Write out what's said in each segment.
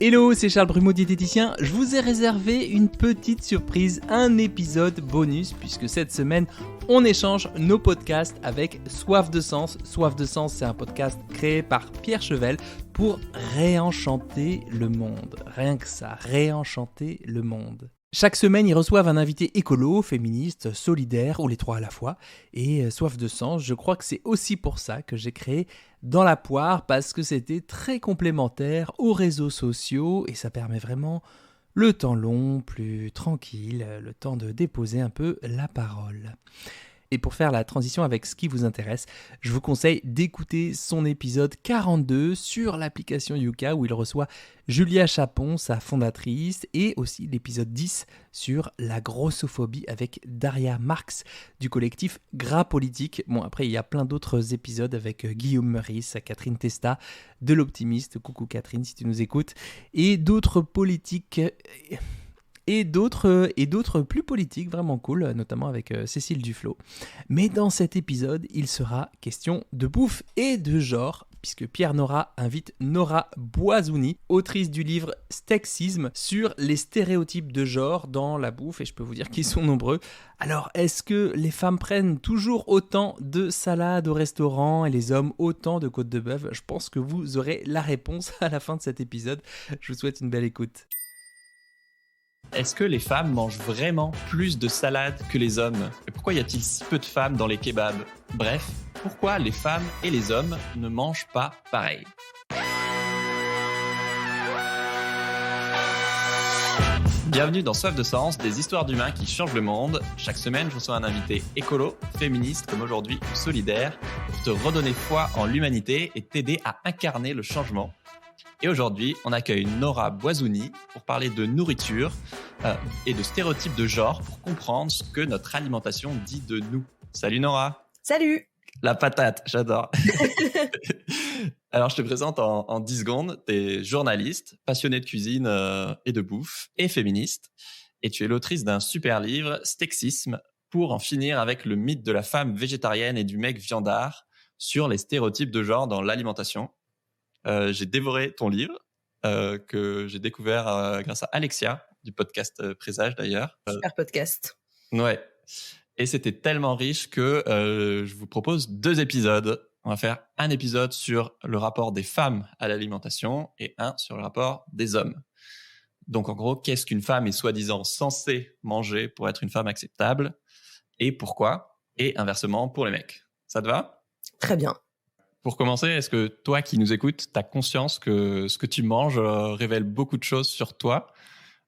Hello, c'est Charles Brumeau, diététicien. Je vous ai réservé une petite surprise, un épisode bonus, puisque cette semaine, on échange nos podcasts avec Soif de Sens. Soif de Sens, c'est un podcast créé par Pierre Chevel pour réenchanter le monde. Rien que ça, réenchanter le monde. Chaque semaine, ils reçoivent un invité écolo, féministe, solidaire, ou les trois à la fois. Et Soif de Sens, je crois que c'est aussi pour ça que j'ai créé Dans la poire, parce que c'était très complémentaire aux réseaux sociaux, et ça permet vraiment le temps long, plus tranquille, le temps de déposer un peu la parole. Et pour faire la transition avec ce qui vous intéresse, je vous conseille d'écouter son épisode 42 sur l'application Yuka où il reçoit Julia Chapon, sa fondatrice, et aussi l'épisode 10 sur la grossophobie avec Daria Marx du collectif Gras Politique. Bon, après, il y a plein d'autres épisodes avec Guillaume Meurice, Catherine Testa, de l'Optimiste, coucou Catherine si tu nous écoutes, et d'autres politiques... Et d'autres plus politiques, vraiment cool, notamment avec Cécile Duflot. Mais dans cet épisode, il sera question de bouffe et de genre, puisque Pierre Nora invite Nora Boisouni, autrice du livre Sexisme, sur les stéréotypes de genre dans la bouffe, et je peux vous dire qu'ils sont nombreux. Alors, est-ce que les femmes prennent toujours autant de salades au restaurant et les hommes autant de côtes de bœuf ? Je pense que vous aurez la réponse à la fin de cet épisode. Je vous souhaite une belle écoute. Est-ce que les femmes mangent vraiment plus de salade que les hommes ? Et pourquoi y a-t-il si peu de femmes dans les kebabs ? Bref, pourquoi les femmes et les hommes ne mangent pas pareil ? Bienvenue dans Soif de Sens, des histoires d'humains qui changent le monde. Chaque semaine, je reçois un invité écolo, féministe comme aujourd'hui, solidaire, pour te redonner foi en l'humanité et t'aider à incarner le changement. Et aujourd'hui, on accueille Nora Boisouni pour parler de nourriture et de stéréotypes de genre pour comprendre ce que notre alimentation dit de nous. Salut Nora. Salut. La patate, j'adore. Alors, je te présente en 10 secondes. Tu es journaliste, passionnée de cuisine et de bouffe, et féministe. Et tu es l'autrice d'un super livre, Sexisme, pour en finir avec le mythe de la femme végétarienne et du mec viandard sur les stéréotypes de genre dans l'alimentation. J'ai dévoré ton livre que j'ai découvert grâce à Alexia du podcast Présage d'ailleurs. Super podcast. Ouais. Et c'était tellement riche que je vous propose 2 épisodes. On va faire un épisode sur le rapport des femmes à l'alimentation et un sur le rapport des hommes. Donc en gros, qu'est-ce qu'une femme est soi-disant censée manger pour être une femme acceptable et pourquoi ? Et inversement pour les mecs. Ça te va ? Très bien. Pour commencer, est-ce que toi qui nous écoutes, tu as conscience que ce que tu manges révèle beaucoup de choses sur toi ?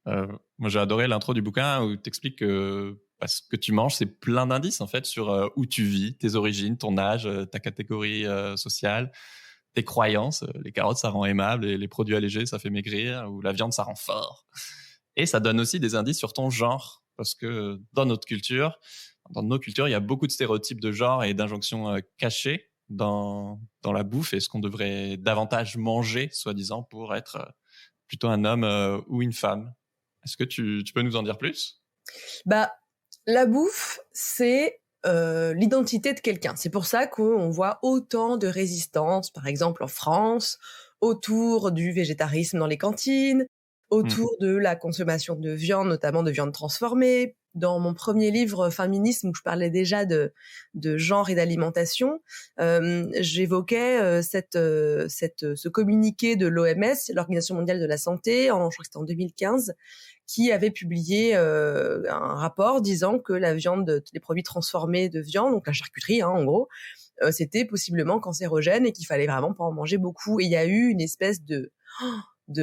Moi, j'ai adoré l'intro du bouquin où tu expliques que ce que tu manges, c'est plein d'indices en fait sur où tu vis, tes origines, ton âge, ta catégorie sociale, tes croyances. Les carottes, ça rend aimable, et les produits allégés, ça fait maigrir, ou la viande, ça rend fort. Et ça donne aussi des indices sur ton genre, parce que dans nos cultures, il y a beaucoup de stéréotypes de genre et d'injonctions cachées dans la bouffe et ce qu'on devrait davantage manger, soi-disant, pour être plutôt un homme ou une femme. Est-ce que tu peux nous en dire plus ? La bouffe, c'est l'identité de quelqu'un. C'est pour ça qu'on voit autant de résistance, par exemple en France, autour du végétarisme dans les cantines, autour de la consommation de viande, notamment de viande transformée. Dans mon premier livre Féminisme, où je parlais déjà de genre et d'alimentation, j'évoquais ce communiqué de l'OMS, l'Organisation mondiale de la santé, je crois que c'était en 2015, qui avait publié un rapport disant que la viande, les produits transformés de viande, donc la charcuterie, en gros, c'était possiblement cancérogène et qu'il fallait vraiment pas en manger beaucoup. Et il y a eu une espèce de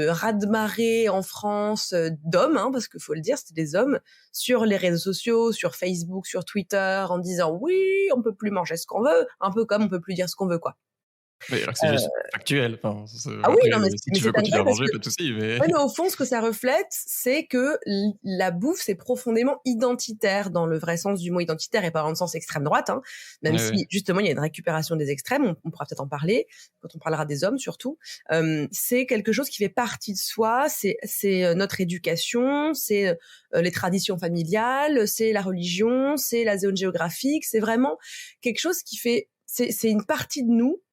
raz-de-marée en France d'hommes, parce qu'il faut le dire, c'était des hommes, sur les réseaux sociaux, sur Facebook, sur Twitter, en disant « oui, on peut plus manger ce qu'on veut », un peu comme on peut plus dire ce qu'on veut, quoi. Mais alors que c'est juste factuel. Enfin, ah oui, non, mais si tu veux continuer à manger, pas de souci. Mais... Ouais, mais au fond, ce que ça reflète, c'est que la bouffe, c'est profondément identitaire, dans le vrai sens du mot identitaire et pas dans le sens extrême droite, même si, justement, il y a une récupération des extrêmes, on pourra peut-être en parler, quand on parlera des hommes surtout. C'est quelque chose qui fait partie de soi, c'est notre éducation, c'est les traditions familiales, c'est la religion, c'est la zone géographique, c'est vraiment quelque chose qui fait... C'est une partie de nous.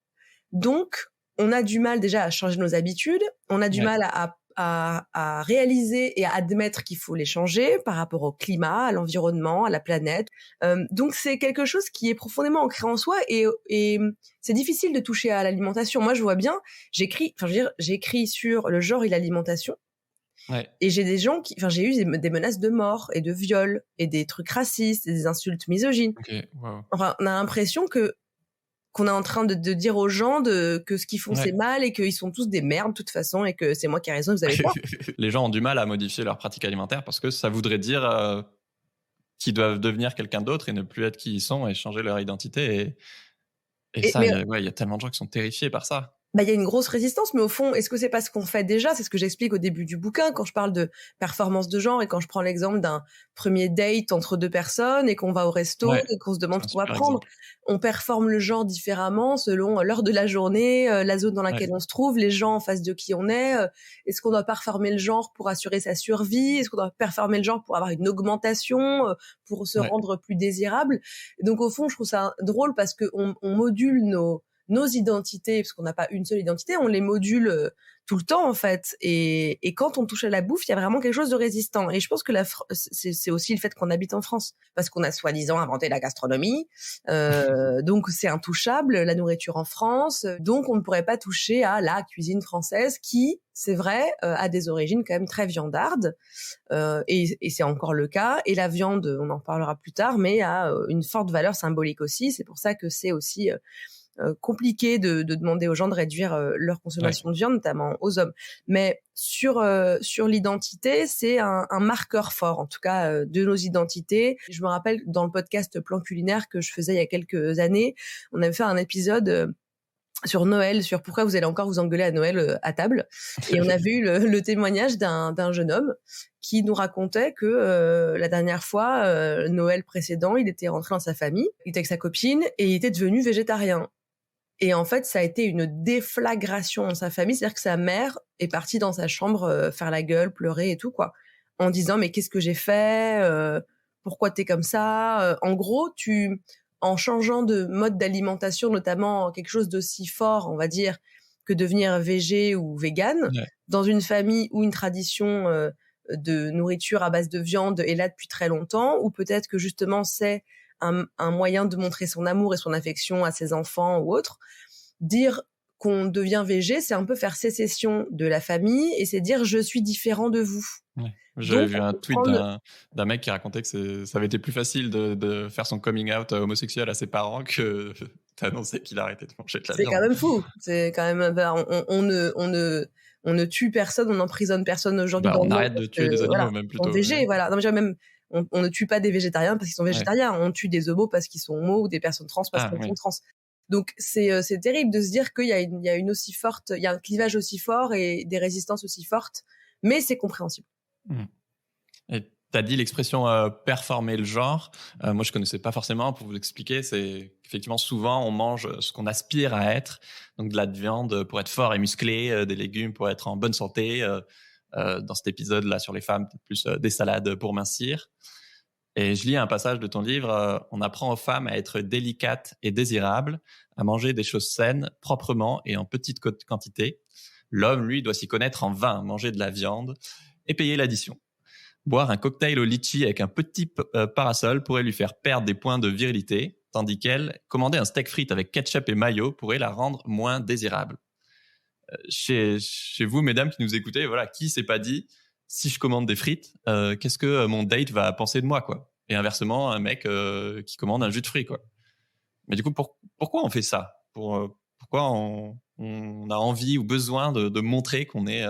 Donc, on a du mal déjà à changer nos habitudes, on a du mal à réaliser et à admettre qu'il faut les changer par rapport au climat, à l'environnement, à la planète. Donc c'est quelque chose qui est profondément ancré en soi et c'est difficile de toucher à l'alimentation. Moi, je vois bien, j'écris sur le genre et l'alimentation. Ouais. Et j'ai eu des menaces de mort et de viol et des trucs racistes et des insultes misogynes. Ok, wow. Enfin, on a l'impression qu'on est en train de dire aux gens que ce qu'ils font c'est mal et qu'ils sont tous des merdes de toute façon et que c'est moi qui ai raison, vous avez tort. Les gens ont du mal à modifier leur pratique alimentaire parce que ça voudrait dire qu'ils doivent devenir quelqu'un d'autre et ne plus être qui ils sont et changer leur identité. Il y a tellement de gens qui sont terrifiés par ça. Il y a une grosse résistance, mais au fond, est-ce que c'est pas ce qu'on fait déjà? C'est ce que j'explique au début du bouquin quand je parle de performance de genre et quand je prends l'exemple d'un premier date entre deux personnes et qu'on va au resto et qu'on se demande ce qu'on va prendre. Exemple. On performe le genre différemment selon l'heure de la journée, la zone dans laquelle on se trouve, les gens en face de qui on est. Est-ce qu'on doit performer le genre pour assurer sa survie? Est-ce qu'on doit performer le genre pour avoir une augmentation, pour se rendre plus désirable? Et donc au fond, je trouve ça drôle parce qu'on module nos identités, parce qu'on n'a pas une seule identité, on les module tout le temps en fait. Et quand on touche à la bouffe, il y a vraiment quelque chose de résistant. Et je pense que c'est aussi le fait qu'on habite en France, parce qu'on a soi-disant inventé la gastronomie, donc c'est intouchable, la nourriture en France. Donc on ne pourrait pas toucher à la cuisine française qui, c'est vrai, a des origines quand même très viandardes, et c'est encore le cas. Et la viande, on en parlera plus tard, mais a une forte valeur symbolique aussi. C'est pour ça que c'est aussi compliqué de demander aux gens de réduire leur consommation de viande, notamment aux hommes. Mais sur l'identité, c'est un marqueur fort, en tout cas, de nos identités. Je me rappelle dans le podcast Plan culinaire que je faisais il y a quelques années, on avait fait un épisode sur Noël, sur pourquoi vous allez encore vous engueuler à Noël à table. Et on avait eu le témoignage d'un jeune homme qui nous racontait que la dernière fois, Noël précédent, il était rentré dans sa famille, il était avec sa copine et il était devenu végétarien. Et en fait, ça a été une déflagration dans sa famille, c'est-à-dire que sa mère est partie dans sa chambre faire la gueule, pleurer et tout, quoi, en disant « mais qu'est-ce que j'ai fait ? Pourquoi t'es comme ça ?» En gros, en changeant de mode d'alimentation, notamment quelque chose d'aussi fort, on va dire, que devenir végé ou vegan, dans une famille où une tradition de nourriture à base de viande est là depuis très longtemps, ou peut-être que justement c'est un moyen de montrer son amour et son affection à ses enfants ou autres. Dire qu'on devient végé, c'est un peu faire sécession de la famille et c'est dire « je suis différent de vous ». J'avais vu un tweet d'un mec qui racontait que ça avait été plus facile de faire son coming out homosexuel à ses parents que d'annoncer qu'il arrêtait de manger de la viande. C'est quand même fou. C'est quand même, on ne tue personne, on n'emprisonne personne aujourd'hui. On arrête de tuer des animaux, même plutôt. En végé, voilà. Non, mais même, on ne tue pas des végétariens parce qu'ils sont végétariens. On tue des homos parce qu'ils sont homos ou des personnes trans parce qu'elles sont trans. Donc c'est terrible de se dire qu'il y a il y a un clivage aussi fort et des résistances aussi fortes, mais c'est compréhensible. Et tu as dit l'expression performer le genre. Moi, je connaissais pas forcément. Pour vous expliquer, c'est qu'effectivement, souvent, on mange ce qu'on aspire à être. Donc, de la viande pour être fort et musclé, des légumes pour être en bonne santé. Dans cet épisode-là sur les femmes, peut-être plus des salades pour mincir. Et je lis un passage de ton livre. On apprend aux femmes à être délicates et désirables, à manger des choses saines, proprement et en petite quantité. L'homme, lui, doit s'y connaître en vin, manger de la viande et payer l'addition. Boire un cocktail au litchi avec un petit parasol pourrait lui faire perdre des points de virilité, tandis qu'elle, commander un steak frites avec ketchup et mayo pourrait la rendre moins désirable. Chez vous, mesdames qui nous écoutez, voilà, qui s'est pas dit, si je commande des frites, qu'est-ce que mon date va penser de moi, quoi ? Et inversement, un mec qui commande un jus de fruits, quoi. Mais du coup, pourquoi on fait ça ? Pourquoi on a envie ou besoin de montrer qu'on est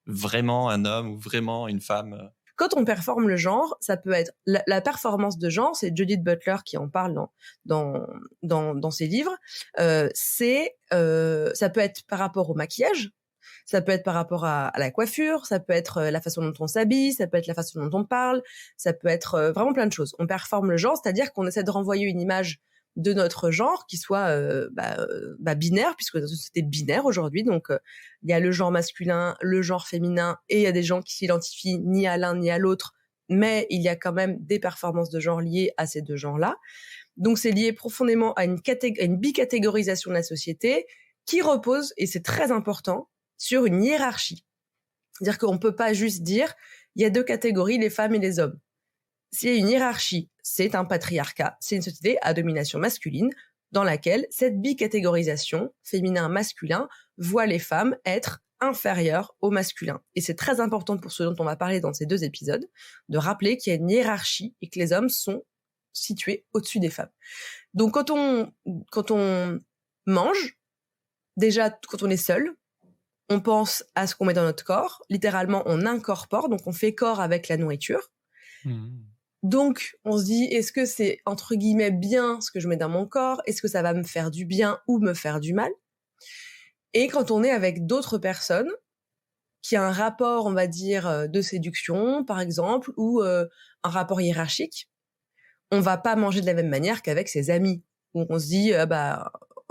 vraiment un homme ou vraiment une femme ? Quand on performe le genre, ça peut être la performance de genre, c'est Judith Butler qui en parle dans ses livres. Ça peut être par rapport au maquillage, ça peut être par rapport à la coiffure, ça peut être la façon dont on s'habille, ça peut être la façon dont on parle, ça peut être vraiment plein de choses. On performe le genre, c'est-à-dire qu'on essaie de renvoyer une image de notre genre qui soit binaire, puisque dans une société binaire aujourd'hui, donc il y a le genre masculin, le genre féminin, et il y a des gens qui s'identifient ni à l'un ni à l'autre, mais il y a quand même des performances de genre liées à ces deux genres-là. Donc c'est lié profondément à une bicatégorisation de la société qui repose, et c'est très important, sur une hiérarchie. C'est-à-dire qu'on peut pas juste dire il y a deux catégories, les femmes et les hommes. S'il y a une hiérarchie, c'est un patriarcat, c'est une société à domination masculine dans laquelle cette bicatégorisation féminin-masculin voit les femmes être inférieures au masculin. Et c'est très important pour ce dont on va parler dans ces 2 épisodes, de rappeler qu'il y a une hiérarchie et que les hommes sont situés au-dessus des femmes. Donc quand on mange, déjà quand on est seul, on pense à ce qu'on met dans notre corps. Littéralement, on incorpore, donc on fait corps avec la nourriture. Donc, on se dit, est-ce que c'est, entre guillemets, bien ce que je mets dans mon corps? Est-ce que ça va me faire du bien ou me faire du mal? Et quand on est avec d'autres personnes, qui a un rapport, on va dire, de séduction, par exemple, ou un rapport hiérarchique, on va pas manger de la même manière qu'avec ses amis. Où on se dit,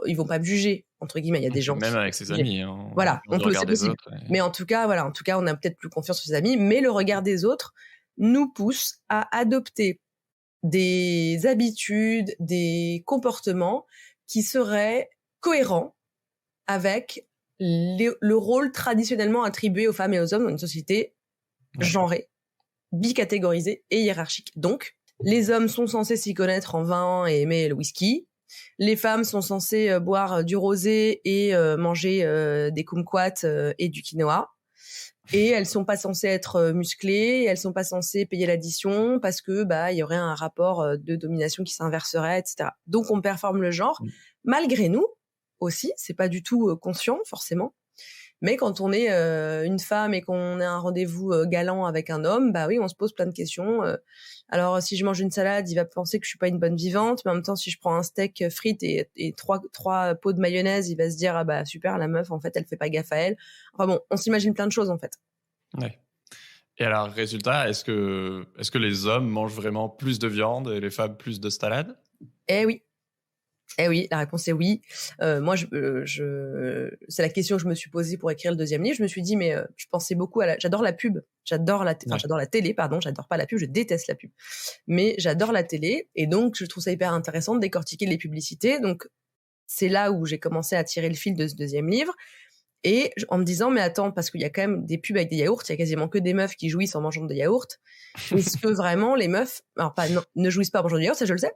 ils vont pas me juger, entre guillemets. Il y a des gens même avec ses amis. Hein, voilà, donc c'est possible. Mais en tout cas, on a peut-être plus confiance en ses amis, mais le regard des autres nous pousse à adopter des habitudes, des comportements qui seraient cohérents avec le rôle traditionnellement attribué aux femmes et aux hommes dans une société genrée, bicatégorisée et hiérarchique. Donc, les hommes sont censés s'y connaître en vin et aimer le whisky. Les femmes sont censées boire du rosé et manger des kumquats et du quinoa. Et elles sont pas censées être musclées, elles sont pas censées payer l'addition parce que il y aurait un rapport de domination qui s'inverserait, etc. Donc on performe le genre, malgré nous aussi, c'est pas du tout conscient forcément. Mais quand on est une femme et qu'on a un rendez-vous galant avec un homme, oui, on se pose plein de questions. Alors, si je mange une salade, il va penser que je suis pas une bonne vivante. Mais en même temps, si je prends un steak frites et trois pots de mayonnaise, il va se dire, super, la meuf, en fait, elle fait pas gaffe à elle. Enfin bon, on s'imagine plein de choses, en fait. Ouais. Et alors, résultat, est-ce que les hommes mangent vraiment plus de viande et les femmes plus de salade? Eh oui, la réponse est oui. Moi, c'est la question que je me suis posée pour écrire le 2e livre. Je me suis dit, mais je pensais beaucoup j'adore la pub. J'adore la télé, pardon. J'adore pas la pub, je déteste la pub. Mais j'adore la télé. Et donc, je trouve ça hyper intéressant de décortiquer les publicités. Donc, c'est là où j'ai commencé à tirer le fil de ce 2e livre. Et en me disant, mais attends, parce qu'il y a quand même des pubs avec des yaourts, il y a quasiment que des meufs qui jouissent en mangeant des yaourts. Est-ce que vraiment les meufs, ne jouissent pas en mangeant des yaourts, ça je le sais,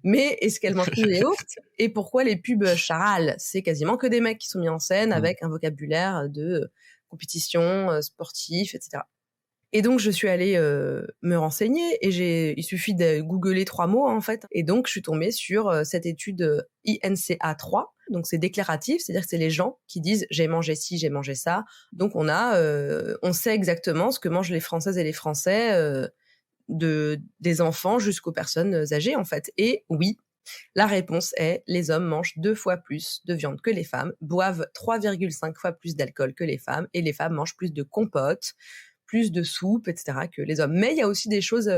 mais est-ce qu'elles mangent des yaourts? Et pourquoi les pubs Charal? C'est quasiment que des mecs qui sont mis en scène avec un vocabulaire de compétition, sportif, etc. Et donc, je suis allée me renseigner et il suffit de googler 3 mots, en fait. Et donc, je suis tombée sur cette étude INCA 3. Donc, c'est déclaratif, c'est-à-dire que c'est les gens qui disent « j'ai mangé ci, j'ai mangé ça ». Donc, on sait exactement ce que mangent les Françaises et les Français, des enfants jusqu'aux personnes âgées, en fait. Et oui, la réponse est les hommes mangent 2 fois plus de viande que les femmes, boivent 3,5 fois plus d'alcool que les femmes, et les femmes mangent plus de compotes, plus de soupe, etc. que les hommes. Mais il y a aussi des choses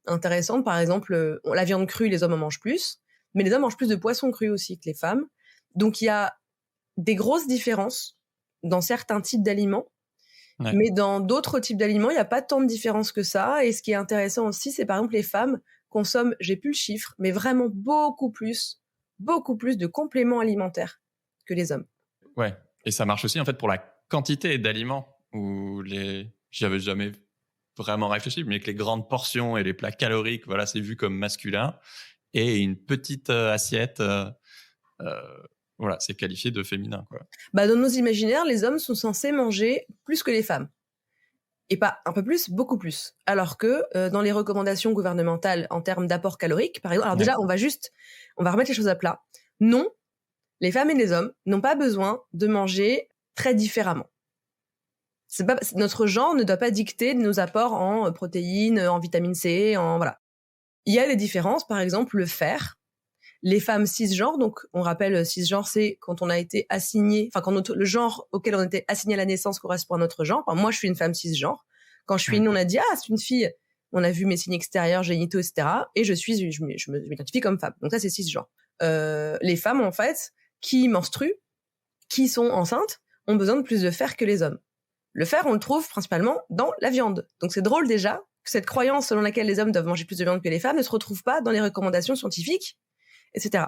intéressantes. Par exemple, la viande crue, les hommes en mangent plus, mais les hommes mangent plus de poissons crus aussi que les femmes. Donc, il y a des grosses différences dans certains types d'aliments, mais dans d'autres types d'aliments, il n'y a pas tant de différence que ça. Et ce qui est intéressant aussi, c'est par exemple les femmes consomment, j'ai plus le chiffre, mais vraiment beaucoup plus de compléments alimentaires que les hommes. Ouais, et ça marche aussi en fait pour la quantité d'aliments où j'y avais jamais vraiment réfléchi, mais que les grandes portions et les plats caloriques, voilà, c'est vu comme masculin, et une petite assiette, voilà, c'est qualifié de féminin, quoi. Dans nos imaginaires, les hommes sont censés manger plus que les femmes. Et pas un peu plus, beaucoup plus. Alors que dans les recommandations gouvernementales en termes d'apport calorique, par exemple, alors déjà, on va remettre les choses à plat. Non, les femmes et les hommes n'ont pas besoin de manger très différemment. Notre genre ne doit pas dicter nos apports en protéines, en vitamine C, voilà. Il y a des différences, par exemple le fer. Les femmes cisgenres, donc on rappelle cisgenre, c'est quand on a été assigné, quand le genre auquel on a été assigné à la naissance correspond à notre genre. Moi, je suis une femme cisgenre. Quand je suis née, on a dit c'est une fille. On a vu mes signes extérieurs, génitaux, etc. Et je m'identifie comme femme. Donc ça, c'est cisgenre. Les femmes, en fait, qui menstruent, qui sont enceintes, ont besoin de plus de fer que les hommes. Le fer, on le trouve principalement dans la viande. Donc c'est drôle déjà que cette croyance selon laquelle les hommes doivent manger plus de viande que les femmes ne se retrouve pas dans les recommandations scientifiques, etc.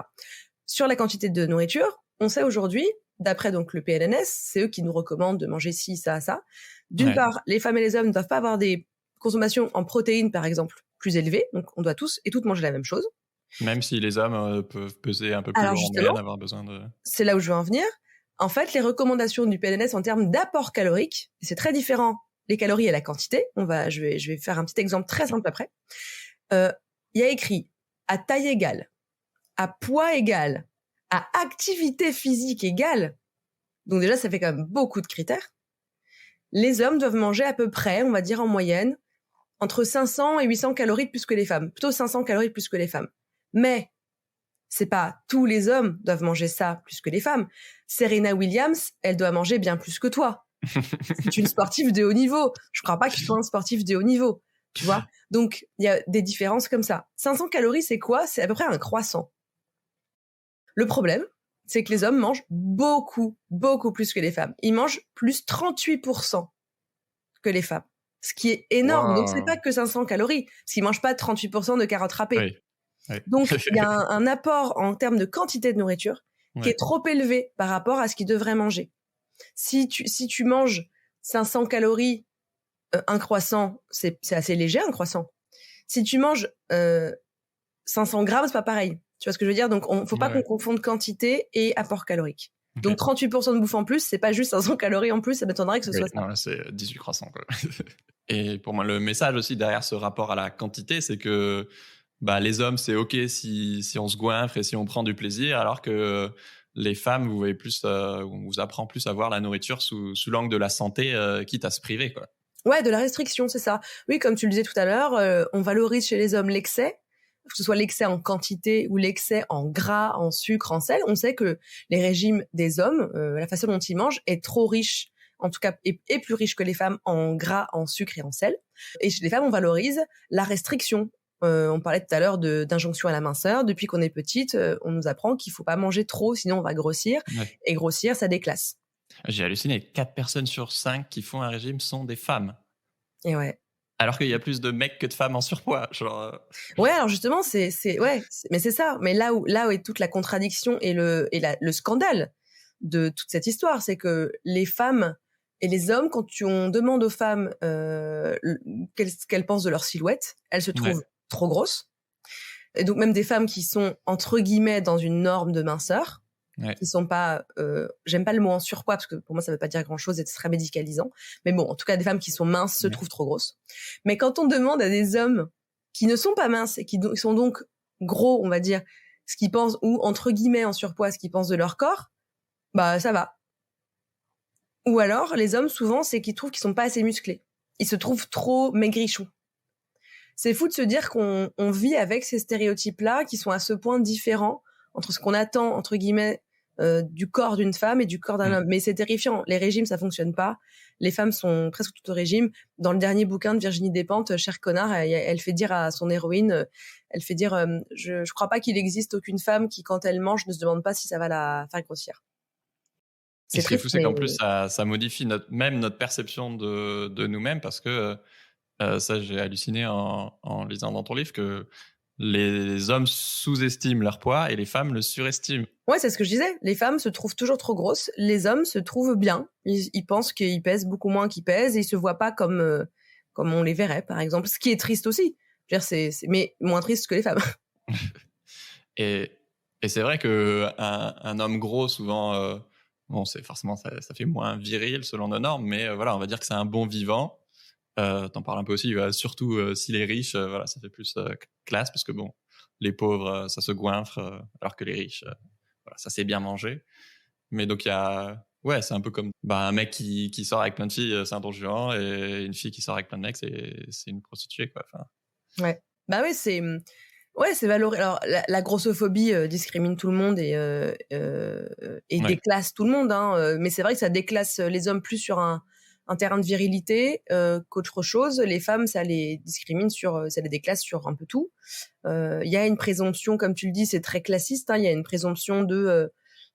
Sur la quantité de nourriture, on sait aujourd'hui d'après donc le PNNS, c'est eux qui nous recommandent de manger ci, ça, ça. D'une Ouais. part, les femmes et les hommes ne doivent pas avoir des consommations en protéines, par exemple, plus élevées. Donc, on doit tous et toutes manger la même chose. Même si les hommes peuvent peser un peu plus Alors lourd en moyenne, justement, avoir besoin de... c'est là où je veux en venir. En fait, les recommandations du PNNS en termes d'apport calorique, c'est très différent les calories et la quantité. Je vais faire un petit exemple très simple après. Il y a écrit à taille égale, à poids égal, à activité physique égale. Donc déjà, ça fait quand même beaucoup de critères. Les hommes doivent manger à peu près, on va dire en moyenne, entre 500 et 800 calories de plus que les femmes. Plutôt 500 calories de plus que les femmes. Mais c'est pas tous les hommes doivent manger ça plus que les femmes. Serena Williams, elle doit manger bien plus que toi. C'est une sportive de haut niveau. Je crois pas qu'il soit un sportif de haut niveau. Tu vois? Donc, il y a des différences comme ça. 500 calories, c'est quoi? C'est à peu près un croissant. Le problème, c'est que les hommes mangent beaucoup, beaucoup plus que les femmes. Ils mangent plus 38% que les femmes. Ce qui est énorme. Wow. Donc, c'est pas que 500 calories. Parce qu'ils mangent pas 38% de carottes râpées. Oui. Oui. Donc, il y a un apport en termes de quantité de nourriture qui Ouais. est trop élevé par rapport à ce qu'ils devraient manger. Si tu manges 500 calories, un croissant, c'est assez léger, un croissant. Si tu manges 500 grammes, c'est pas pareil. Tu vois ce que je veux dire? Donc, faut pas qu'on confonde quantité et apport calorique. Ok. Donc, 38% de bouffe en plus, c'est pas juste 500 calories en plus, ça m'étonnerait que ce soit ça. Non, là, c'est 18 croissants, quoi. Et pour moi, le message aussi derrière ce rapport à la quantité, c'est que les hommes, c'est OK si on se goinfre et si on prend du plaisir, alors que les femmes, vous voyez plus, on vous apprend plus à voir la nourriture sous l'angle de la santé, quitte à se priver, quoi. Ouais, de la restriction, c'est ça. Oui, comme tu le disais tout à l'heure, on valorise chez les hommes l'excès, que ce soit l'excès en quantité ou l'excès en gras, en sucre, en sel. On sait que les régimes des hommes, la façon dont ils mangent est trop riche, en tout cas, est plus riche que les femmes en gras, en sucre et en sel. Et chez les femmes, on valorise la restriction. On parlait tout à l'heure d'injonction à la minceur. Depuis qu'on est petite, on nous apprend qu'il faut pas manger trop, sinon on va grossir. Ouais. Et grossir, ça déclasse. J'ai halluciné. 4 personnes sur 5 qui font un régime sont des femmes. Et ouais. Alors qu'il y a plus de mecs que de femmes en surpoids. Genre... Ouais, alors justement, mais c'est ça. Mais là où est toute la contradiction et le scandale de toute cette histoire, c'est que les femmes et les hommes, quand on demande aux femmes qu'elles pensent de leur silhouette, elles se trouvent trop grosses. Et donc même des femmes qui sont entre guillemets dans une norme de minceur, qui sont pas, j'aime pas le mot en surpoids parce que pour moi ça veut pas dire grand chose et c'est très médicalisant. Mais bon, en tout cas des femmes qui sont minces se trouvent trop grosses. Mais quand on demande à des hommes qui ne sont pas minces et qui sont donc gros, on va dire, ce qu'ils pensent, ou entre guillemets en surpoids, ce qu'ils pensent de leur corps, ça va. Ou alors, les hommes, souvent, c'est qu'ils trouvent qu'ils sont pas assez musclés. Ils se trouvent trop maigrichons. C'est fou de se dire qu'on vit avec ces stéréotypes-là qui sont à ce point différents entre ce qu'on attend, entre guillemets, du corps d'une femme et du corps d'un homme. Mais c'est terrifiant. Les régimes, ça fonctionne pas. Les femmes sont presque toutes au régime. Dans le dernier bouquin de Virginie Despentes, Cher connard, elle fait dire à son héroïne, je crois pas qu'il existe aucune femme qui, quand elle mange, ne se demande pas si ça va la faire grossir. Et ce qui est fou, c'est qu'en plus, ça modifie même notre perception de nous-mêmes parce que ça, j'ai halluciné en lisant dans ton livre que les hommes sous-estiment leur poids et les femmes le surestiment. Ouais, c'est ce que je disais. Les femmes se trouvent toujours trop grosses. Les hommes se trouvent bien. Ils pensent qu'ils pèsent beaucoup moins qu'ils pèsent et ils se voient pas comme on les verrait, par exemple. Ce qui est triste aussi. Je veux dire, mais moins triste que les femmes. Et c'est vrai que un homme gros, souvent, c'est forcément ça fait moins viril selon nos normes, mais voilà, on va dire que c'est un bon vivant. T'en parles un peu aussi, surtout s'il est riche, voilà, ça fait plus classe parce que bon, les pauvres, ça se goinfre, alors que les riches, voilà, ça sait bien manger. Mais donc il y a, c'est un peu comme un mec qui sort avec plein de filles, c'est un don juan, et une fille qui sort avec plein de mecs, c'est une prostituée, quoi. Enfin... Ouais, c'est valorisé. Alors la grossophobie discrimine tout le monde et déclasse tout le monde, hein. Mais c'est vrai que ça déclasse les hommes plus sur un terrain de virilité qu'autre chose. Les femmes, ça les discrimine ça les déclasse sur un peu tout. Il y a une présomption, comme tu le dis, c'est très classiste, hein. Il y a une présomption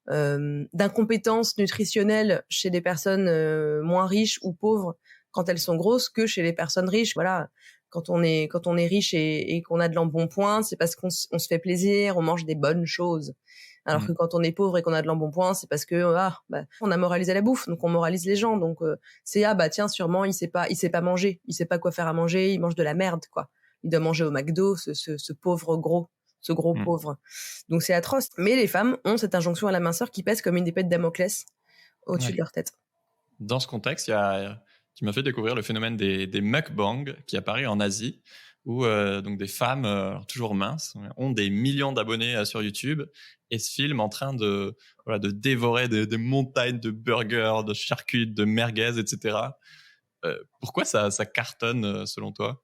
d'incompétence nutritionnelle chez des personnes moins riches ou pauvres quand elles sont grosses que chez les personnes riches. Voilà, Quand on est riche et qu'on a de l'embonpoint, c'est parce qu'on se fait plaisir, on mange des bonnes choses. Alors que quand on est pauvre et qu'on a de l'embonpoint, c'est parce que on a moralisé la bouffe, donc on moralise les gens. Donc c'est tiens, sûrement il sait pas manger, il sait pas quoi faire à manger, il mange de la merde quoi. Il doit manger au McDo, ce pauvre gros, ce gros pauvre. Donc c'est atroce. Mais les femmes ont cette injonction à la minceur qui pèse comme une épée de Damoclès au-dessus de leur tête. Dans ce contexte, tu m'as fait découvrir le phénomène des mukbangs qui apparaît en Asie, où donc des femmes toujours minces ont des millions d'abonnés sur YouTube et se filment en train de dévorer des montagnes de burgers, de charcuteries, de merguez, etc. Pourquoi ça cartonne selon toi ?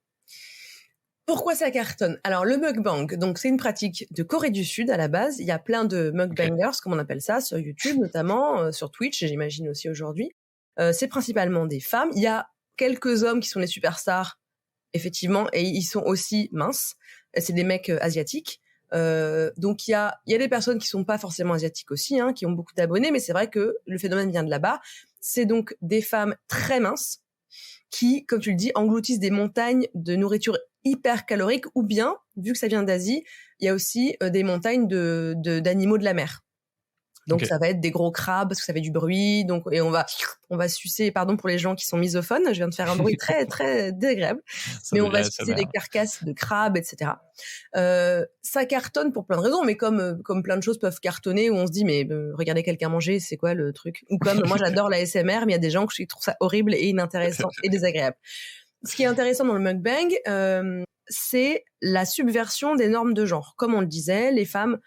Pourquoi ça cartonne ? Alors le mukbang, donc c'est une pratique de Corée du Sud à la base. Il y a plein de mukbangers, comme on appelle ça, sur YouTube notamment, sur Twitch, et j'imagine aussi aujourd'hui. C'est principalement des femmes. Il y a quelques hommes qui sont les superstars, effectivement, et ils sont aussi minces. C'est des mecs asiatiques. Donc il y a des personnes qui sont pas forcément asiatiques aussi, qui ont beaucoup d'abonnés, mais c'est vrai que le phénomène vient de là-bas. C'est donc des femmes très minces qui, comme tu le dis, engloutissent des montagnes de nourriture hyper calorique, ou bien, vu que ça vient d'Asie, il y a aussi des montagnes d'animaux de la mer. Donc ça va être des gros crabes parce que ça fait du bruit, et on va sucer, pardon pour les gens qui sont misophones, je viens de faire un bruit très très désagréable, mais on va sucer des carcasses de crabes, etc. Ça cartonne pour plein de raisons, mais comme plein de choses peuvent cartonner, où on se dit mais regardez quelqu'un manger, c'est quoi le truc ? Ou comme moi j'adore la ASMR, mais il y a des gens qui trouvent ça horrible et inintéressant et désagréable. Ce qui est intéressant dans le mukbang, c'est la subversion des normes de genre. Comme on le disait, les femmes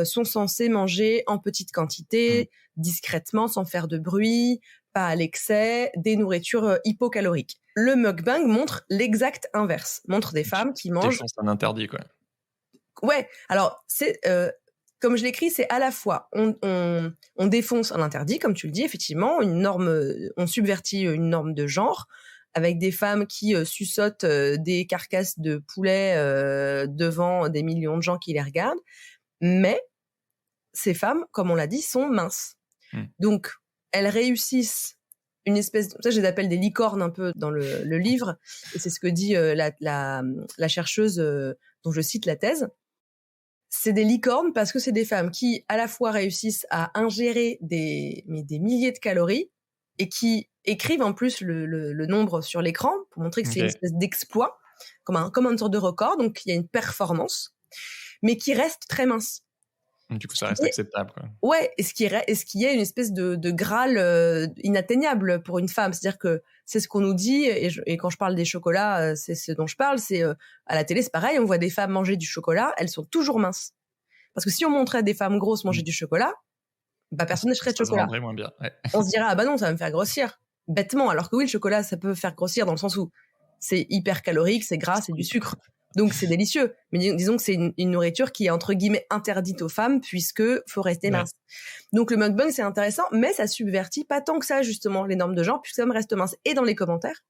sont censées manger en petite quantité, discrètement, sans faire de bruit, pas à l'excès, des nourritures hypocaloriques. Le mukbang montre l'exact inverse, montre des femmes qui mangent... C'est un interdit, quoi. Ouais, alors c'est... comme je l'écris, c'est à la fois on défonce un interdit, comme tu le dis, effectivement, on subvertit une norme de genre, avec des femmes qui suçotent des carcasses de poulet devant des millions de gens qui les regardent. Mais ces femmes, comme on l'a dit, sont minces. Donc, elles réussissent une espèce... Ça, je les appelle des licornes un peu dans le livre. Et c'est ce que dit la chercheuse dont je cite la thèse. C'est des licornes parce que c'est des femmes qui, à la fois, réussissent à ingérer des milliers de calories et qui écrivent en plus le nombre sur l'écran pour montrer que c'est une espèce d'exploit, comme une sorte de record. Donc, il y a une performance, mais qui reste très mince. Du coup, ça reste acceptable, quoi. Ouais, et ce qui est une espèce de graal inatteignable pour une femme. C'est-à-dire que c'est ce qu'on nous dit, et quand je parle des chocolats, c'est ce dont je parle, c'est à la télé, c'est pareil, on voit des femmes manger du chocolat, elles sont toujours minces. Parce que si on montrait des femmes grosses manger du chocolat, personne n'achèterait de chocolat. Ça moins bien. Ouais. On se dirait, non, ça va me faire grossir. Bêtement, alors que oui, le chocolat, ça peut faire grossir dans le sens où c'est hyper calorique, c'est gras, c'est du sucre. Donc c'est délicieux, mais disons que c'est une nourriture qui est entre guillemets interdite aux femmes puisque faut rester mince. Donc le mukbang c'est intéressant, mais ça subvertit pas tant que ça justement les normes de genre puisque ça me reste mince. Et dans les commentaires,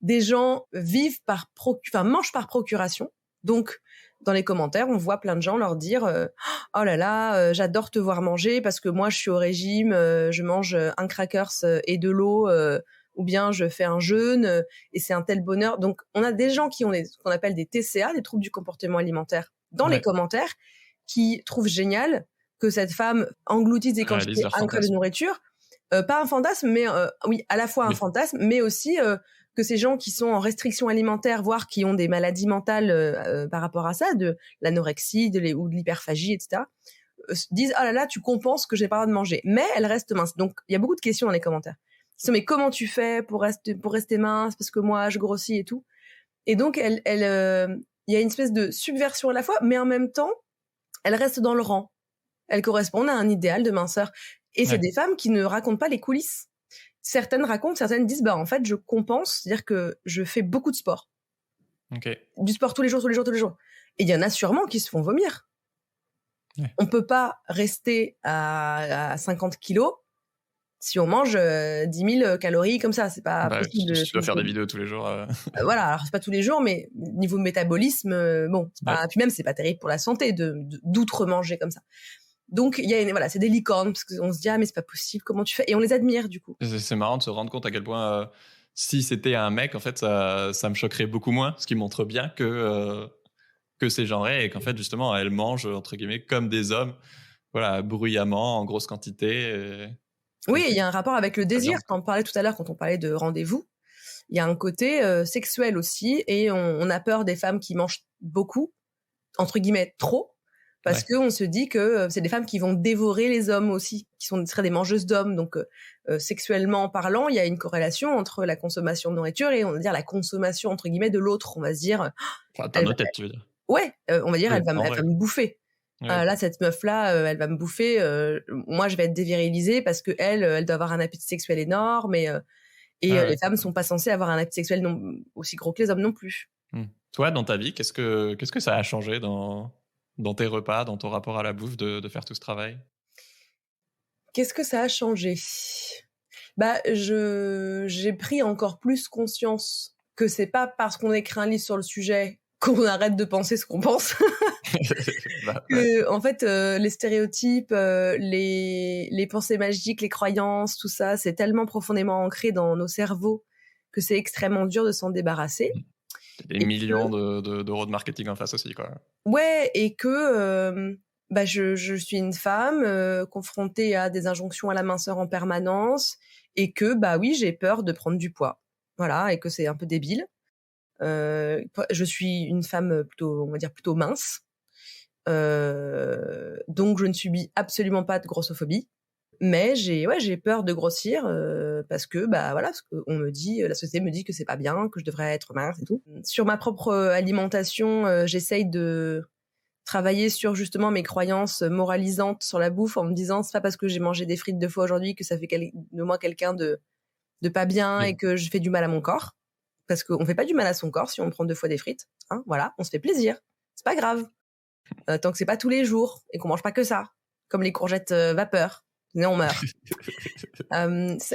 des gens mangent par procuration. Donc dans les commentaires, on voit plein de gens leur dire oh là là, j'adore te voir manger parce que moi je suis au régime, je mange un crackers et de l'eau. Ou bien je fais un jeûne et c'est un tel bonheur. Donc, on a des gens qui ont ce qu'on appelle des TCA, des troubles du comportement alimentaire, dans les commentaires, qui trouvent génial que cette femme engloutisse des quantités incroyables de nourriture. Pas un fantasme, mais oui, à la fois un fantasme, mais aussi que ces gens qui sont en restriction alimentaire, voire qui ont des maladies mentales par rapport à ça, de l'anorexie ou de l'hyperphagie, etc., disent « Oh là là, tu compenses que j'ai pas le droit de manger ». Mais elle reste mince. Donc, il y a beaucoup de questions dans les commentaires. Mais comment tu fais pour rester mince parce que moi je grossis et tout. Et donc il y a une espèce de subversion à la fois, mais en même temps elle reste dans le rang. Elle correspond à un idéal de minceur. Et c'est des femmes qui ne racontent pas les coulisses. Certaines racontent, certaines disent en fait je compense, c'est-à-dire que je fais beaucoup de sport. Du sport tous les jours. Et il y en a sûrement qui se font vomir. On peut pas rester à 50 kilos si on mange 10 000 calories comme ça, c'est pas possible. Tu dois faire des vidéos tous les jours. Voilà, alors c'est pas tous les jours, mais niveau métabolisme, puis même c'est pas terrible pour la santé d'outre-manger comme ça. Donc il y a c'est des licornes parce qu'on se dit mais c'est pas possible, comment tu fais ? Et on les admire du coup. C'est marrant de se rendre compte à quel point si c'était un mec, en fait, ça me choquerait beaucoup moins, ce qui montre bien que c'est genré et qu'en fait, justement, elles mangent, entre guillemets, comme des hommes, voilà, bruyamment, en grosse quantité. Oui, il C'est y a un rapport avec le la désir. viande. Quand on parlait tout à l'heure, quand on parlait de rendez-vous, il y a un côté sexuel aussi, et on a peur des femmes qui mangent beaucoup, entre guillemets trop, parce Ouais. qu'on se dit que c'est des femmes qui vont dévorer les hommes aussi, qui seraient des mangeuses d'hommes. Donc sexuellement parlant, il y a une corrélation entre la consommation de nourriture et on va dire la consommation entre guillemets de l'autre. On va se dire, Enfin, dans elle nos va, têtes, tu veux dire. ouais, on va dire Oui, elle va, en elle vrai. va me bouffer. Oui. Là, cette meuf-là, elle va me bouffer. Moi, je vais être dévirilisée parce que elle doit avoir un appétit sexuel énorme et Ah les ouais. femmes sont pas censées avoir un appétit sexuel aussi gros que les hommes non plus. Toi, dans ta vie, qu'est-ce que ça a changé dans tes repas, dans ton rapport à la bouffe, de faire tout ce travail? Qu'est-ce que ça a changé? Bah, j'ai pris encore plus conscience que c'est pas parce qu'on écrit un livre sur le sujet qu'on arrête de penser ce qu'on pense. Bah, ouais. Que, en fait, les stéréotypes, les pensées magiques, les croyances, tout ça, c'est tellement profondément ancré dans nos cerveaux que c'est extrêmement dur de s'en débarrasser. Il y a des Et millions d'euros de marketing en face aussi, quoi. ouais, et que bah je suis une femme confrontée à des injonctions à la minceur en permanence, et que bah oui, j'ai peur de prendre du poids. Voilà, et que c'est un peu débile. Je suis une femme plutôt, on va dire plutôt mince. Donc je ne subis absolument pas de grossophobie. Mais j'ai peur de grossir parce que bah voilà, parce qu'on me dit, la société me dit que c'est pas bien, que je devrais être mince et tout. Sur ma propre alimentation, j'essaye de travailler sur justement mes croyances moralisantes sur la bouffe en me disant c'est pas parce que j'ai mangé des frites 2 fois aujourd'hui que ça fait de moi quelqu'un de pas bien et Oui. que je fais du mal à mon corps. Parce qu'on fait pas du mal à son corps si on prend 2 fois des frites. Hein, voilà, on se fait plaisir. C'est pas grave. Tant que c'est pas tous les jours et qu'on mange pas que ça. Comme les courgettes vapeur. Sinon on meurt.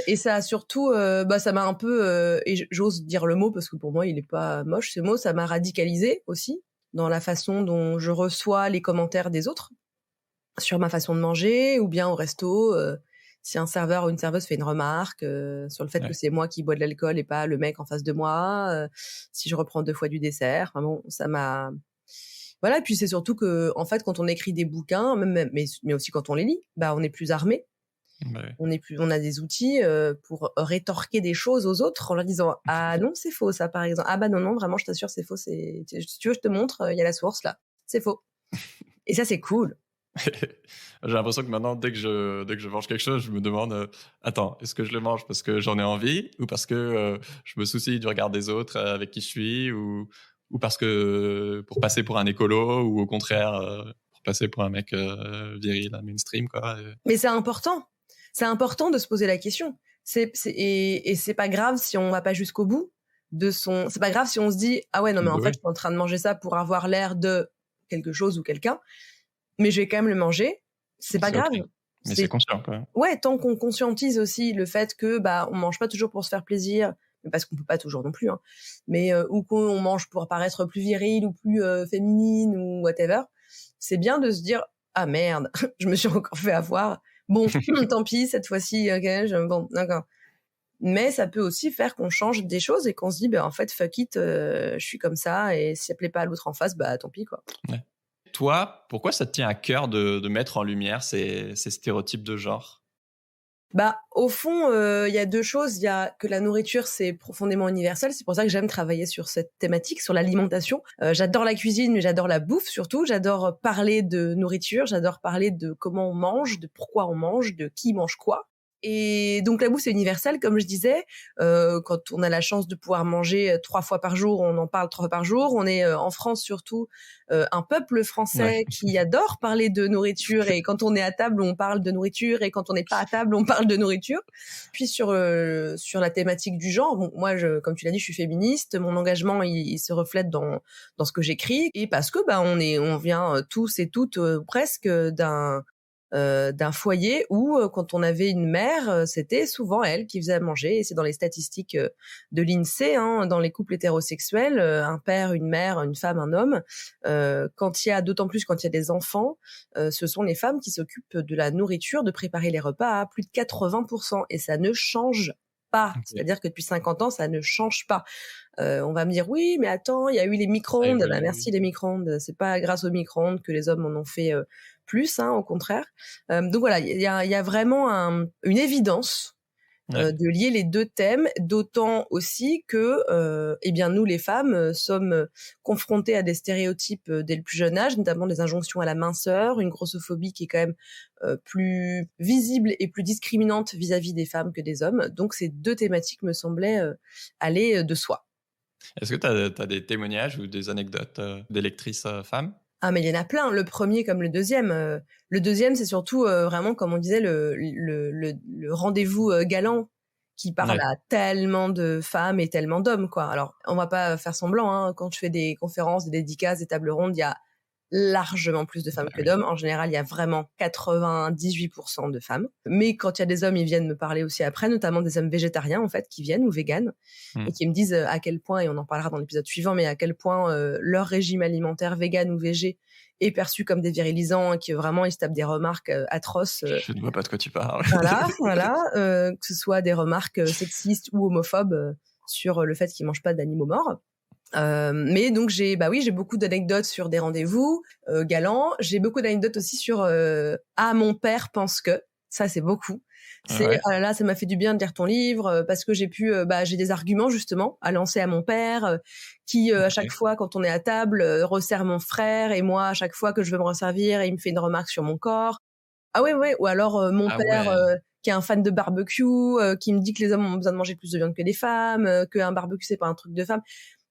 Et ça a surtout, bah ça m'a un peu, et j'ose dire le mot parce que pour moi il est pas moche ce mot, ça m'a radicalisée aussi dans la façon dont je reçois les commentaires des autres sur ma façon de manger, ou bien au resto, si un serveur ou une serveuse fait une remarque sur le fait que Ouais. c'est moi qui bois de l'alcool et pas le mec en face de moi, si je reprends 2 fois du dessert, enfin bon, ça m'a, voilà. Et puis c'est surtout que en fait quand on écrit des bouquins, mais aussi quand on les lit, bah on est plus armé. Ouais. On a des outils pour rétorquer des choses aux autres en leur disant ah non c'est faux ça par exemple, ah bah non vraiment je t'assure c'est faux, si tu veux je te montre, il y a la source là, c'est faux. Et ça c'est cool. J'ai l'impression que maintenant, dès que je mange quelque chose, je me demande, attends, est-ce que je le mange parce que j'en ai envie ou parce que je me soucie du regard des autres avec qui je suis, ou parce que pour passer pour un écolo, ou au contraire pour passer pour un mec viril, un mainstream, quoi. Mais c'est important de se poser la question. Et c'est pas grave si on va pas jusqu'au bout c'est pas grave si on se dit ah ouais non mais Bah en fait oui, je suis en train de manger ça pour avoir l'air de quelque chose ou quelqu'un, mais je vais quand même le manger. C'est pas c'est ok. grave. Mais c'est C'est conscient, quoi. Ouais, tant qu'on conscientise aussi le fait que bah on mange pas toujours pour se faire plaisir, mais parce qu'on peut pas toujours non plus, hein, mais ou qu'on mange pour paraître plus viril ou plus féminine ou whatever. C'est bien de se dire ah merde, je me suis encore fait avoir. Bon, tant pis cette fois-ci. Ok, bon, d'accord. Mais ça peut aussi faire qu'on change des choses et qu'on se dit bah en fait fuck it, je suis comme ça et si ça plaît pas à l'autre en face, bah tant pis quoi. Ouais. Toi, pourquoi ça te tient à cœur de mettre en lumière ces stéréotypes de genre? Bah, au fond, il y a 2 choses. Il y a que la nourriture, c'est profondément universel. C'est pour ça que j'aime travailler sur cette thématique, sur l'alimentation. J'adore la cuisine, mais j'adore la bouffe surtout. J'adore parler de nourriture, j'adore parler de comment on mange, de pourquoi on mange, de qui mange quoi. Et donc la bouffe, c'est universel, comme je disais. Quand on a la chance de pouvoir manger 3 fois par jour, on en parle 3 fois par jour. On est en France surtout un peuple Ouais. français qui adore parler de nourriture, et quand on est à table, on parle de nourriture, et quand on n'est pas à table, on parle de nourriture. Puis sur la thématique du genre, bon, moi, comme tu l'as dit, je suis féministe. Mon engagement, il se reflète dans ce que j'écris, et parce que bah on vient tous et toutes presque d'un foyer où quand on avait une mère, c'était souvent elle qui faisait à manger, et c'est dans les statistiques de l'INSEE, hein, dans les couples hétérosexuels, un père, une mère, une femme, un homme, d'autant plus quand il y a des enfants, ce sont les femmes qui s'occupent de la nourriture, de préparer les repas à plus de 80%, et ça ne change pas. Ok. C'est-à-dire que depuis 50 ans, ça ne change pas. On va me dire oui, mais attends, il y a eu les Ça micro-ondes. Bah, évolue. merci les micro-ondes. C'est pas grâce aux micro-ondes que les hommes en ont fait plus, hein, au contraire. Donc voilà, il y a vraiment une évidence Ouais. de lier les deux thèmes, d'autant aussi que, eh bien, nous les femmes sommes confrontées à des stéréotypes dès le plus jeune âge, notamment des injonctions à la minceur, une grossophobie qui est quand même plus visible et plus discriminante vis-à-vis des femmes que des hommes. Donc ces deux thématiques me semblaient aller de soi. Est-ce que tu as des témoignages ou des anecdotes des lectrices femmes? Ah mais il y en a plein, le premier comme le deuxième. Le deuxième, c'est surtout vraiment, comme on disait, le rendez-vous galant qui parle Ouais. à tellement de femmes et tellement d'hommes, quoi. Alors, on va pas faire semblant, hein, quand je fais des conférences, des dédicaces, des tables rondes, il y a largement plus de femmes Bah que oui. d'hommes. En général, il y a vraiment 98% de femmes. Mais quand il y a des hommes, ils viennent me parler aussi après, notamment des hommes végétariens, en fait, qui viennent, ou véganes, Hmm. et qui me disent à quel point, et on en parlera dans l'épisode suivant, mais à quel point leur régime alimentaire vegan ou végé est perçu comme des virilisants, et que vraiment, ils se tapent des remarques atroces. Je ne vois pas de quoi tu parles. Voilà, que ce soit des remarques sexistes ou homophobes sur le fait qu'ils mangent pas d'animaux morts. Mais donc j'ai beaucoup d'anecdotes sur des rendez-vous galants. J'ai beaucoup d'anecdotes aussi sur ah mon père pense que, ça c'est beaucoup. C'est Ouais. oh là là, ça m'a fait du bien de lire ton livre parce que j'ai pu j'ai des arguments justement à lancer à mon père qui à chaque Ok. fois quand on est à table resserre mon frère, et moi à chaque fois que je veux me resservir, il me fait une remarque sur mon corps. Ah ouais, ouais, ou alors mon Ah père ouais. qui est un fan de barbecue, qui me dit que les hommes ont besoin de manger plus de viande que les femmes, qu'un barbecue c'est pas un truc de femme.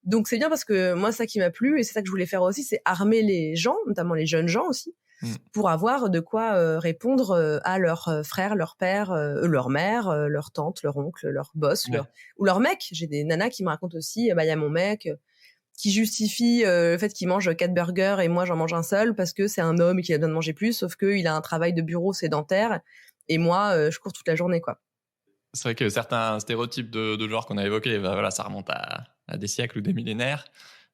Donc c'est bien parce que moi, ça qui m'a plu, et c'est ça que je voulais faire aussi, c'est armer les gens, notamment les jeunes gens aussi, Hmm. pour avoir de quoi répondre à leurs frères, leur père, leur mère, leur tante, leur oncle, leur boss, Ouais. ou leur mec. J'ai des nanas qui me racontent aussi, il y a mon mec qui justifie le fait qu'il mange 4 burgers et moi j'en mange un seul parce que c'est un homme et qu'il a besoin de manger plus, sauf qu'il a un travail de bureau sédentaire et moi je cours toute la journée, quoi. C'est vrai que certains stéréotypes de genre qu'on a évoqués, bah, voilà, ça remonte à des siècles ou des millénaires.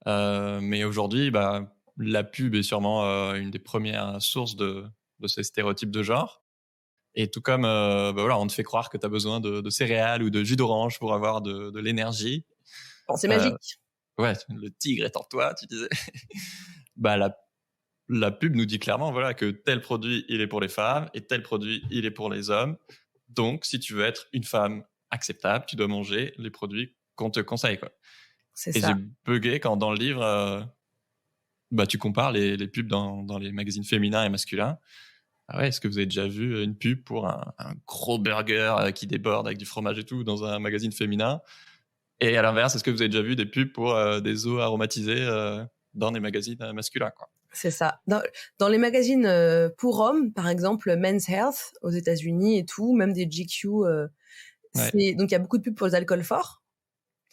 Mais aujourd'hui, bah, la pub est sûrement une des premières sources de ces stéréotypes de genre. Et tout comme bah, voilà, on te fait croire que tu as besoin de céréales ou de jus d'orange pour avoir de l'énergie. Bon, c'est Euh, magique. ouais, le tigre est en toi, tu disais. Bah, la pub nous dit clairement voilà, que tel produit, il est pour les femmes et tel produit, il est pour les hommes. Donc, si tu veux être une femme acceptable, tu dois manger les produits qu'on te conseille, quoi. C'est Et j'ai ça. bugué quand dans le livre, bah, tu compares les pubs dans les magazines féminins et masculins. Ah ouais, est-ce que vous avez déjà vu une pub pour un gros burger qui déborde avec du fromage et tout dans un magazine féminin? Et à l'inverse, est-ce que vous avez déjà vu des pubs pour des eaux aromatisées dans des magazines masculins, quoi? C'est ça. Dans les magazines pour hommes, par exemple Men's Health aux États-Unis et tout, même des GQ, Ouais, donc il y a beaucoup de pubs pour les alcools forts,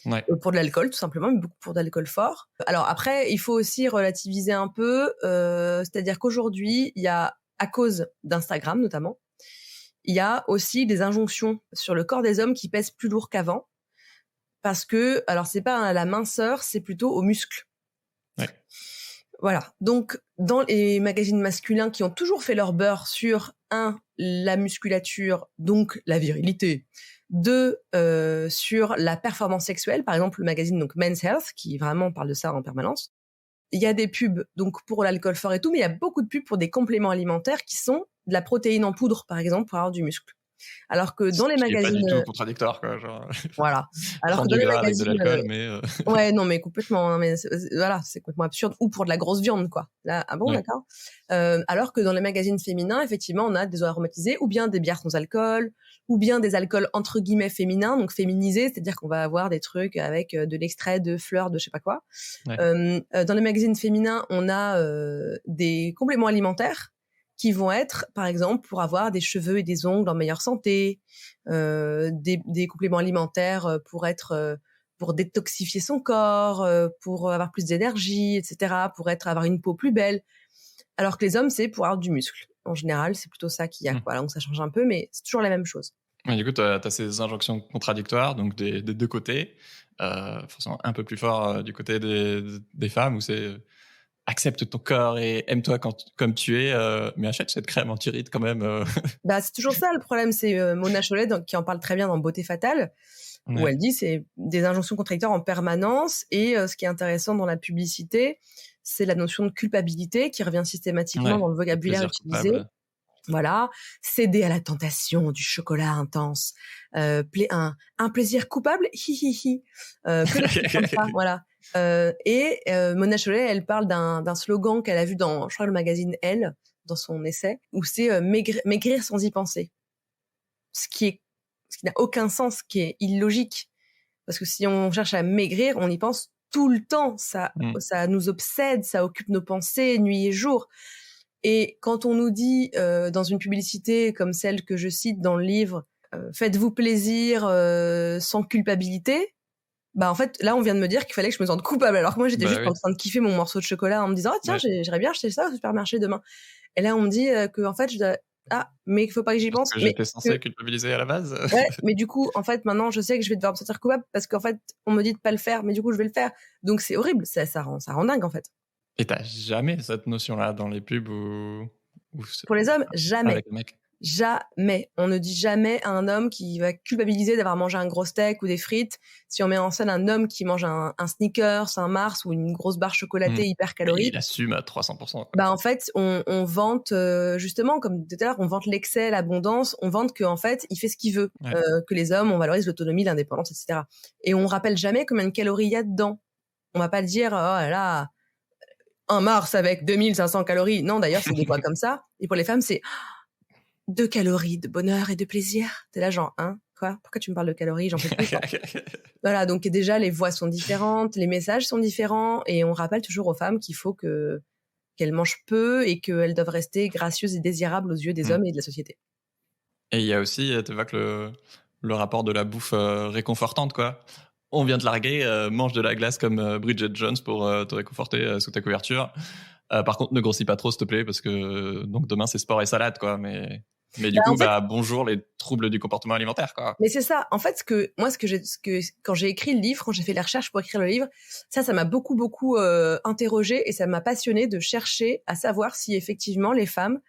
ouais, pour de l'alcool tout simplement, mais beaucoup pour de l'alcool fort. Alors après, il faut aussi relativiser un peu, c'est-à-dire qu'aujourd'hui, il y a, à cause d'Instagram notamment, il y a aussi des injonctions sur le corps des hommes qui pèsent plus lourd qu'avant, parce que, alors c'est pas à la minceur, c'est plutôt aux muscles. ouais. Voilà. Donc, dans les magazines masculins qui ont toujours fait leur beurre sur, la musculature, donc la virilité, deux, sur la performance sexuelle, par exemple le magazine donc Men's Health, qui vraiment parle de ça en permanence. Il y a des pubs donc pour l'alcool fort et tout, mais il y a beaucoup de pubs pour des compléments alimentaires qui sont de la protéine en poudre, par exemple, pour avoir du muscle. Alors que dans les Ce qui est pas du magazines, tout contradictoire, quoi. Genre, voilà. Alors que prendre dans du les gras avec de magazines l'alcool, mais ouais, non, mais complètement, hein, mais voilà, c'est complètement absurde. Ou pour de la grosse viande, quoi. Là, ah bon, ouais. d'accord. Alors que dans les magazines féminins, effectivement, on a des eaux aromatisées, ou bien des bières sans alcool, ou bien des alcools entre guillemets féminins, donc féminisés, c'est-à-dire qu'on va avoir des trucs avec de l'extrait de fleurs de je sais pas quoi. Ouais. Dans les magazines féminins, on a des compléments alimentaires qui vont être, par exemple, pour avoir des cheveux et des ongles en meilleure santé, des compléments alimentaires pour être pour détoxifier son corps, pour avoir plus d'énergie, etc., pour avoir une peau plus belle. Alors que les hommes, c'est pour avoir du muscle. En général, c'est plutôt ça qu'il y a, quoi. Donc ça change un peu, mais c'est toujours la même chose. Ouais, du coup, tu as ces injonctions contradictoires, donc des deux côtés, forcément un peu plus fort du côté des femmes, où c'est accepte ton corps et aime-toi comme tu es, mais achète cette crème anti-rides quand même. Bah, c'est toujours ça le problème. C'est Mona Chollet qui en parle très bien dans Beauté fatale, où elle dit c'est des injonctions contradictoires en permanence. Et ce qui est intéressant dans la publicité, c'est la notion de culpabilité qui revient systématiquement dans le vocabulaire utilisé. Coupable. Voilà, céder à la tentation du chocolat intense, un plaisir coupable, que voilà. Mona Chollet, elle parle d'un slogan qu'elle a vu dans, je crois, le magazine Elle, dans son essai, où c'est maigrir sans y penser. Ce qui n'a aucun sens, qui est illogique. Parce que si on cherche à maigrir, on y pense tout le temps. Ça nous obsède, ça occupe nos pensées nuit et jour. Et quand on nous dit dans une publicité comme celle que je cite dans le livre, faites-vous plaisir sans culpabilité, bah en fait là on vient de me dire qu'il fallait que je me sente coupable, alors que moi j'étais juste en train de kiffer mon morceau de chocolat en me disant tiens j'aimerais bien acheter ça au supermarché demain. Et là on me dit que en fait je dois mais il faut pas que j'y pense. Parce que j'étais censée culpabiliser à la base. Ouais, mais du coup en fait maintenant je sais que je vais devoir me sentir coupable parce qu'en fait on me dit de pas le faire, mais du coup je vais le faire. Donc c'est horrible, ça rend dingue en fait. Et t'as jamais cette notion-là dans les pubs ou pour les hommes, jamais. Avec les mecs. Jamais. On ne dit jamais à un homme qui va culpabiliser d'avoir mangé un gros steak ou des frites si on met en scène un homme qui mange un Snickers, un Mars ou une grosse barre chocolatée hyper calorique. Il assume à 300%. Quoi. Bah en fait, on vante justement, comme tout à l'heure, on vante l'excès, l'abondance, on vante qu'en fait, il fait ce qu'il veut, que les hommes, on valorise l'autonomie, l'indépendance, etc. Et on rappelle jamais combien de calories il y a dedans. On va pas dire, oh là là, un Mars avec 2500 calories. Non, d'ailleurs, c'est des poids comme ça. Et pour les femmes, c'est 2 calories de bonheur et de plaisir. T'es là genre, quoi? Pourquoi tu me parles de calories? J'en peux plus. Voilà, donc déjà, les voix sont différentes, les messages sont différents, et on rappelle toujours aux femmes qu'il faut qu'elles mangent peu et qu'elles doivent rester gracieuses et désirables aux yeux des hommes et de la société. Et il y a aussi, tu vois que le rapport de la bouffe réconfortante, quoi. On vient te larguer, mange de la glace comme Bridget Jones pour te réconforter sous ta couverture. Par contre, ne grossis pas trop, s'il te plaît, parce que donc demain, c'est sport et salade, quoi. Mais du coup, bonjour les troubles du comportement alimentaire, quoi. Mais c'est ça. En fait, quand j'ai écrit le livre, quand j'ai fait les recherches pour écrire le livre, ça m'a beaucoup interrogée et ça m'a passionnée de chercher à savoir si effectivement les femmes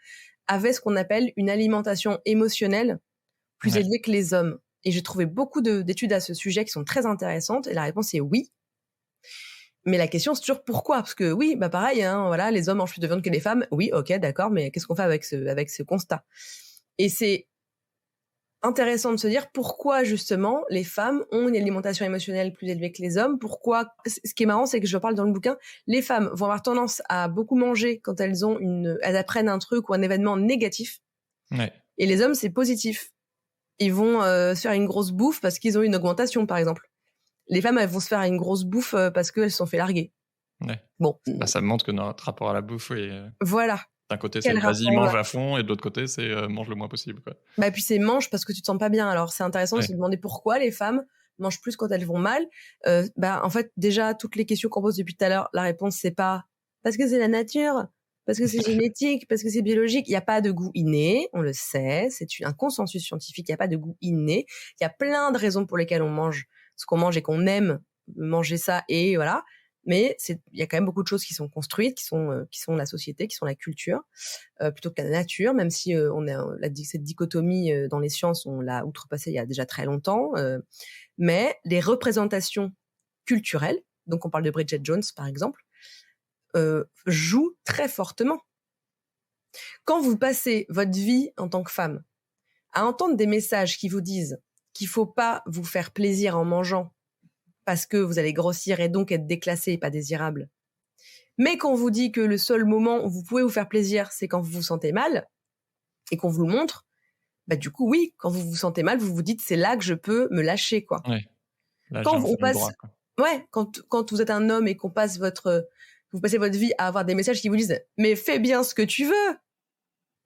avaient ce qu'on appelle une alimentation émotionnelle plus élevée que les hommes. Et j'ai trouvé beaucoup d'études à ce sujet qui sont très intéressantes. Et la réponse est oui. Mais la question, c'est toujours pourquoi? Parce que oui, bah pareil, voilà, les hommes mangent plus de viande que les femmes. Oui, ok, d'accord, mais qu'est-ce qu'on fait avec ce constat? Et c'est intéressant de se dire pourquoi, justement, les femmes ont une alimentation émotionnelle plus élevée que les hommes. Pourquoi? Ce qui est marrant, c'est que je parle dans le bouquin, les femmes vont avoir tendance à beaucoup manger quand elles apprennent un truc ou un événement négatif. Ouais. Et les hommes, c'est positif. Ils vont se faire une grosse bouffe parce qu'ils ont une augmentation, par exemple. Les femmes, elles vont se faire une grosse bouffe parce qu'elles se sont fait larguer. Ouais. Bon. Bah, ça montre que notre rapport à la bouffe est... Voilà. D'un côté, c'est vas-y, mange à fond, et de l'autre côté, c'est mange le moins possible, quoi. Bah, puis c'est mange parce que tu te sens pas bien. Alors, c'est intéressant de se demander pourquoi les femmes mangent plus quand elles vont mal. En fait, déjà, toutes les questions qu'on pose depuis tout à l'heure, la réponse, c'est pas parce que c'est la nature, parce que c'est génétique, parce que c'est biologique. Il n'y a pas de goût inné, on le sait, c'est un consensus scientifique, il n'y a pas de goût inné. Il y a plein de raisons pour lesquelles on mange ce qu'on mange et qu'on aime manger ça, et voilà. Mais il y a quand même beaucoup de choses qui sont construites, qui sont la société, qui sont la culture, plutôt que la nature, même si cette dichotomie dans les sciences, on l'a outrepassée il y a déjà très longtemps. Mais les représentations culturelles, donc on parle de Bridget Jones par exemple, jouent très fortement. Quand vous passez votre vie en tant que femme à entendre des messages qui vous disent qu'il faut pas vous faire plaisir en mangeant parce que vous allez grossir et donc être déclassé et pas désirable, mais qu'on vous dit que le seul moment où vous pouvez vous faire plaisir, c'est quand vous vous sentez mal et qu'on vous le montre, bah du coup oui, quand vous vous sentez mal, vous vous dites c'est là que je peux me lâcher, quoi. Ouais. Là, quand on passe droit, quoi. Quand vous êtes un homme et qu'on passe vous passez votre vie à avoir des messages qui vous disent mais fais bien ce que tu veux,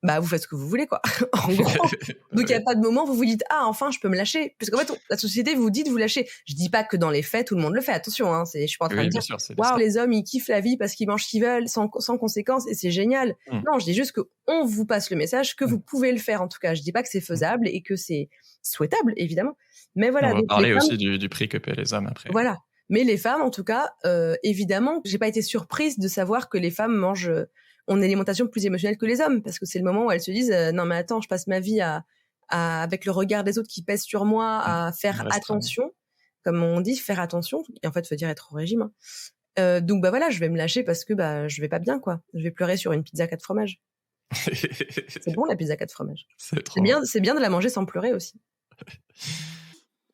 bah vous faites ce que vous voulez, quoi. En gros. Donc il y a pas de moment où vous vous dites enfin je peux me lâcher, parce qu'en fait la société vous dit de vous lâcher. Je dis pas que dans les faits tout le monde le fait, attention, je suis pas en train de dire waouh, les hommes ils kiffent la vie parce qu'ils mangent ce qu'ils veulent sans conséquence et c'est génial. Non, je dis juste que on vous passe le message que vous pouvez le faire, en tout cas. Je dis pas que c'est faisable et que c'est souhaitable, évidemment, mais voilà. On va parler aussi du prix que paient les hommes après. Voilà. Mais les femmes, en tout cas, évidemment, j'ai pas été surprise de savoir que les femmes mangent ont une alimentation plus émotionnelle que les hommes, parce que c'est le moment où elles se disent non mais attends, je passe ma vie à avec le regard des autres qui pèse sur moi, à faire attention, comme on dit, faire attention, et en fait, faut dire être au régime. Donc bah voilà, je vais me lâcher parce que je vais pas bien, quoi. Je vais pleurer sur une pizza 4 fromages. C'est bon la pizza 4 fromages. C'est bien de la manger sans pleurer aussi.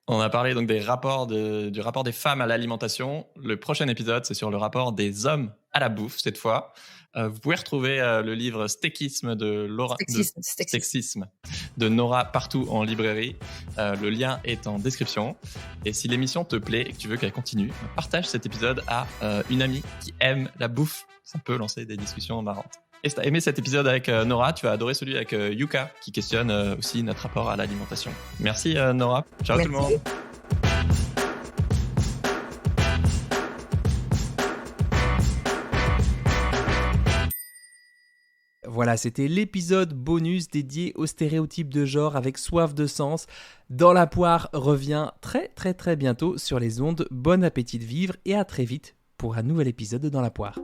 On a parlé donc du rapport des femmes à l'alimentation. Le prochain épisode, c'est sur le rapport des hommes à la bouffe cette fois. Vous pouvez retrouver le livre Stéquisme de Stéquisme de Nora partout en librairie. Le lien est en description. Et si l'émission te plaît et que tu veux qu'elle continue, partage cet épisode à une amie qui aime la bouffe. Ça peut lancer des discussions marrantes. Et si tu as aimé cet épisode avec Nora, tu vas adorer celui avec Yuka qui questionne aussi notre rapport à l'alimentation. Merci Nora. Ciao. Merci. Tout le monde. Voilà, c'était l'épisode bonus dédié aux stéréotypes de genre avec Soif de sens. Dans la poire revient très très très bientôt sur les ondes. Bon appétit de vivre et à très vite pour un nouvel épisode de Dans la poire.